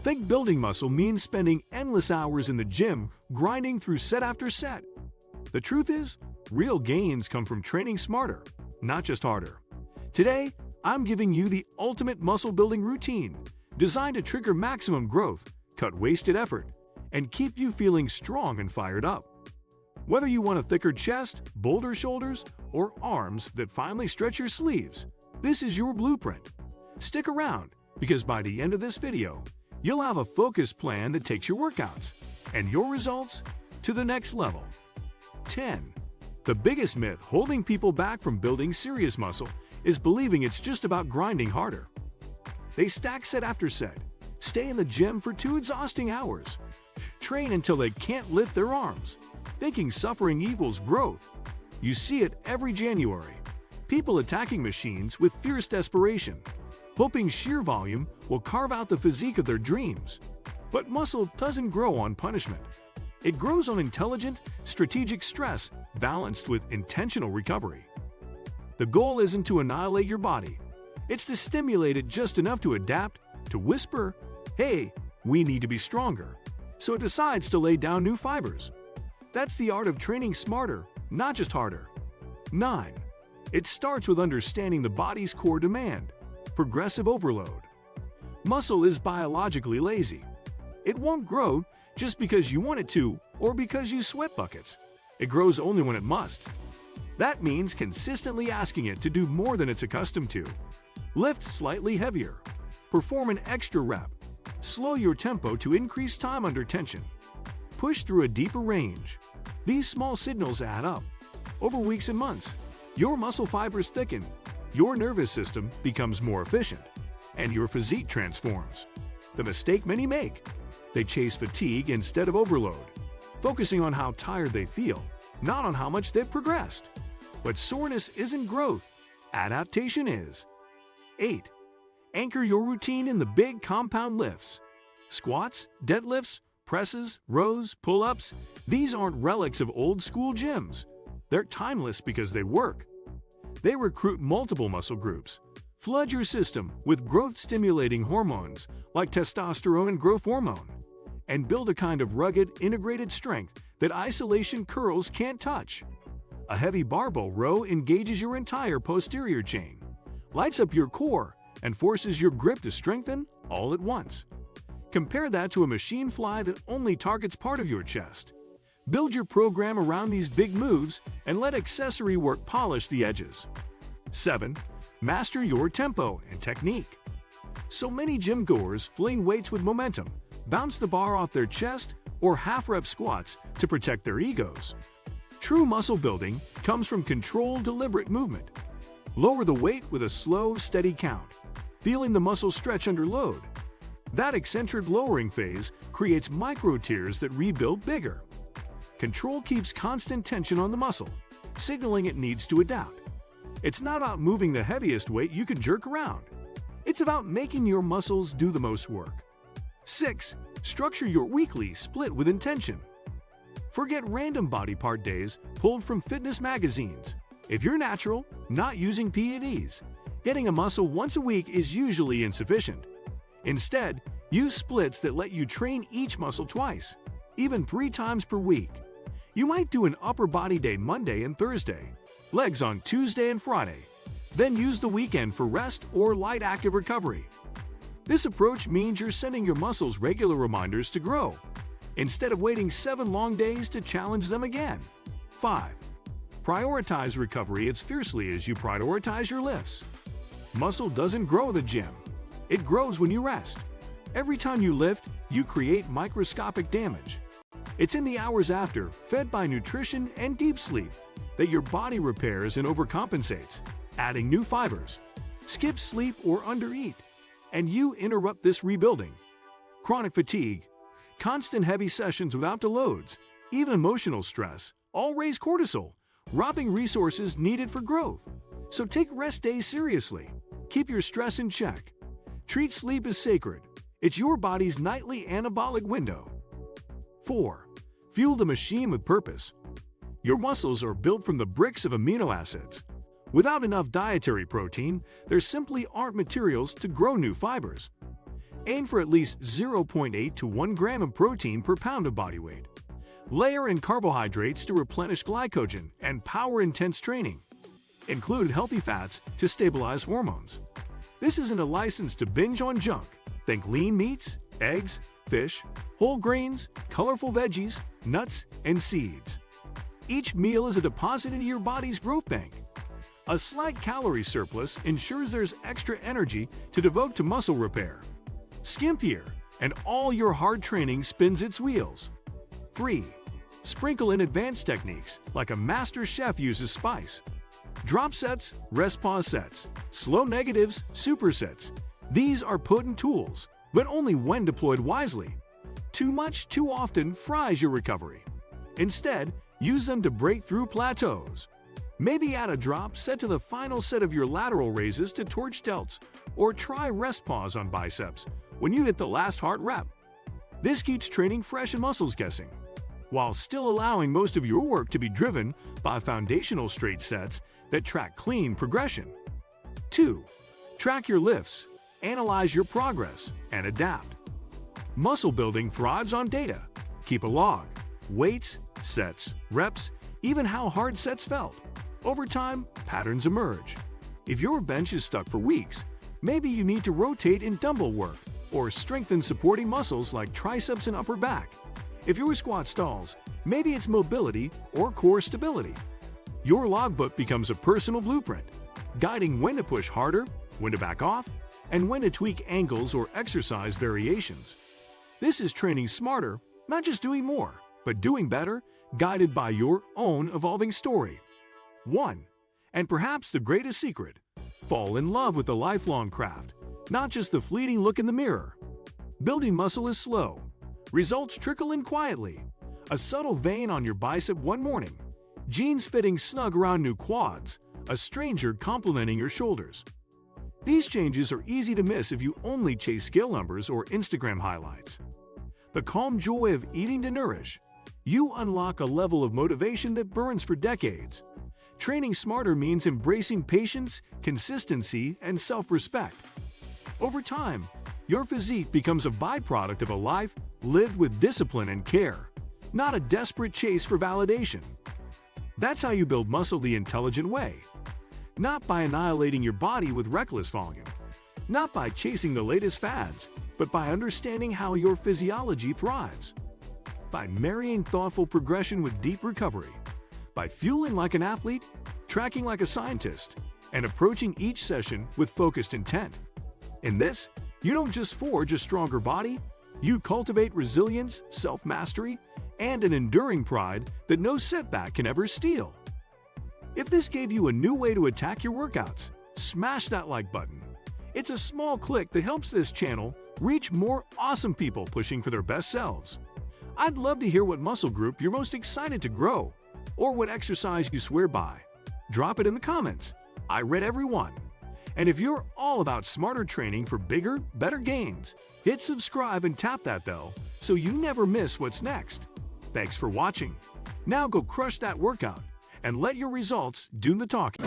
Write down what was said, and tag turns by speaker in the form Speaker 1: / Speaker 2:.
Speaker 1: Think building muscle means spending endless hours in the gym grinding through set after set. The truth is, real gains come from training smarter, not just harder. Today, I'm giving you the ultimate muscle building routine, designed to trigger maximum growth, cut wasted effort, and keep you feeling strong and fired up. Whether you want a thicker chest, bolder shoulders, or arms that finally stretch your sleeves, this is your blueprint. Stick around, because by the end of this video, you'll have a focused plan that takes your workouts and your results to the next level. 10. The biggest myth holding people back from building serious muscle is believing it's just about grinding harder. They stack set after set, stay in the gym for 2 exhausting hours, train until they can't lift their arms, thinking suffering equals growth. You see it every January. People attacking machines with fierce desperation, hoping sheer volume will carve out the physique of their dreams. But muscle doesn't grow on punishment. It grows on intelligent, strategic stress balanced with intentional recovery. The goal isn't to annihilate your body. It's to stimulate it just enough to adapt, to whisper, "Hey, we need to be stronger," so it decides to lay down new fibers. That's the art of training smarter, not just harder. 9. It starts with understanding the body's core demand: progressive overload. Muscle is biologically lazy. It won't grow just because you want it to or because you sweat buckets. It grows only when it must. That means consistently asking it to do more than it's accustomed to. Lift slightly heavier. Perform an extra rep. Slow your tempo to increase time under tension. Push through a deeper range. These small signals add up. Over weeks and months, your muscle fibers thicken, your nervous system becomes more efficient, and your physique transforms. The mistake many make: they chase fatigue instead of overload, focusing on how tired they feel, not on how much they've progressed. But soreness isn't growth, adaptation is. 8. Anchor your routine in the big compound lifts. Squats, deadlifts, presses, rows, pull-ups, these aren't relics of old-school gyms. They're timeless because they work. They recruit multiple muscle groups, flood your system with growth-stimulating hormones like testosterone and growth hormone, and build a kind of rugged, integrated strength that isolation curls can't touch. A heavy barbell row engages your entire posterior chain, lights up your core, and forces your grip to strengthen all at once. Compare that to a machine fly that only targets part of your chest. Build your program around these big moves and let accessory work polish the edges. 7. Master your tempo and technique. So many gym goers fling weights with momentum, bounce the bar off their chest, or half-rep squats to protect their egos. True muscle building comes from controlled, deliberate movement. Lower the weight with a slow, steady count, feeling the muscle stretch under load. That eccentric lowering phase creates micro-tears that rebuild bigger. Control keeps constant tension on the muscle, signaling it needs to adapt. It's not about moving the heaviest weight you can jerk around. It's about making your muscles do the most work. 6. Structure your weekly split with intention. Forget random body part days pulled from fitness magazines. If you're natural, not using PEDs, getting a muscle once a week is usually insufficient. Instead, use splits that let you train each muscle twice, even 3 times per week. You might do an upper body day Monday and Thursday, legs on Tuesday and Friday, then use the weekend for rest or light active recovery. This approach means you're sending your muscles regular reminders to grow, instead of waiting 7 long days to challenge them again. 5. Prioritize recovery as fiercely as you prioritize your lifts. Muscle doesn't grow at the gym. It grows when you rest. Every time you lift, you create microscopic damage. It's in the hours after, fed by nutrition and deep sleep, that your body repairs and overcompensates, adding new fibers. Skip sleep or undereat, and you interrupt this rebuilding. Chronic fatigue, constant heavy sessions without the loads, even emotional stress, all raise cortisol, robbing resources needed for growth. So take rest days seriously. Keep your stress in check. Treat sleep as sacred. It's your body's nightly anabolic window. 4. Fuel the machine with purpose. Your muscles are built from the bricks of amino acids. Without enough dietary protein, there simply aren't materials to grow new fibers. Aim for at least 0.8 to 1 gram of protein per pound of body weight. Layer in carbohydrates to replenish glycogen and power intense training. Include healthy fats to stabilize hormones. This isn't a license to binge on junk. Think lean meats, eggs, fish, whole grains, colorful veggies, nuts, and seeds. Each meal is a deposit into your body's growth bank. A slight calorie surplus ensures there's extra energy to devote to muscle repair. Skimp here, and all your hard training spins its wheels. 3. Sprinkle in advanced techniques like a master chef uses spice. Drop sets, rest pause sets, slow negatives, supersets. These are potent tools, but only when deployed wisely. Too much too often fries your recovery. Instead, use them to break through plateaus. Maybe add a drop set to the final set of your lateral raises to torch delts, or try rest pause on biceps when you hit the last hard rep. This keeps training fresh and muscles guessing, while still allowing most of your work to be driven by foundational straight sets that track clean progression. 2. Track your lifts, analyze your progress, and adapt. Muscle building thrives on data. Keep a log. Weights, sets, reps, even how hard sets felt. Over time, patterns emerge. If your bench is stuck for weeks, maybe you need to rotate in dumbbell work or strengthen supporting muscles like triceps and upper back. If your squat stalls, maybe it's mobility or core stability. Your logbook becomes a personal blueprint, guiding when to push harder, when to back off, and when to tweak angles or exercise variations. This is training smarter, not just doing more, but doing better, guided by your own evolving story. 1. And perhaps the greatest secret: fall in love with the lifelong craft, not just the fleeting look in the mirror. Building muscle is slow. Results trickle in quietly. A subtle vein on your bicep one morning, jeans fitting snug around new quads, a stranger complimenting your shoulders. These changes are easy to miss if you only chase scale numbers or Instagram highlights. The calm joy of eating to nourish. You unlock a level of motivation that burns for decades. Training smarter means embracing patience, consistency, and self-respect. Over time, your physique becomes a byproduct of a life lived with discipline and care, not a desperate chase for validation. That's how you build muscle the intelligent way. Not by annihilating your body with reckless volume. Not by chasing the latest fads, but by understanding how your physiology thrives. By marrying thoughtful progression with deep recovery. By fueling like an athlete, tracking like a scientist, and approaching each session with focused intent. In this, you don't just forge a stronger body, you cultivate resilience, self-mastery, and an enduring pride that no setback can ever steal. If this gave you a new way to attack your workouts, smash that like button. It's a small click that helps this channel reach more awesome people pushing for their best selves. I'd love to hear what muscle group you're most excited to grow, or what exercise you swear by. Drop it in the comments. I read every one. And if you're all about smarter training for bigger, better gains, hit subscribe and tap that bell so you never miss what's next. Thanks for watching. Now go crush that workout and let your results do the talking.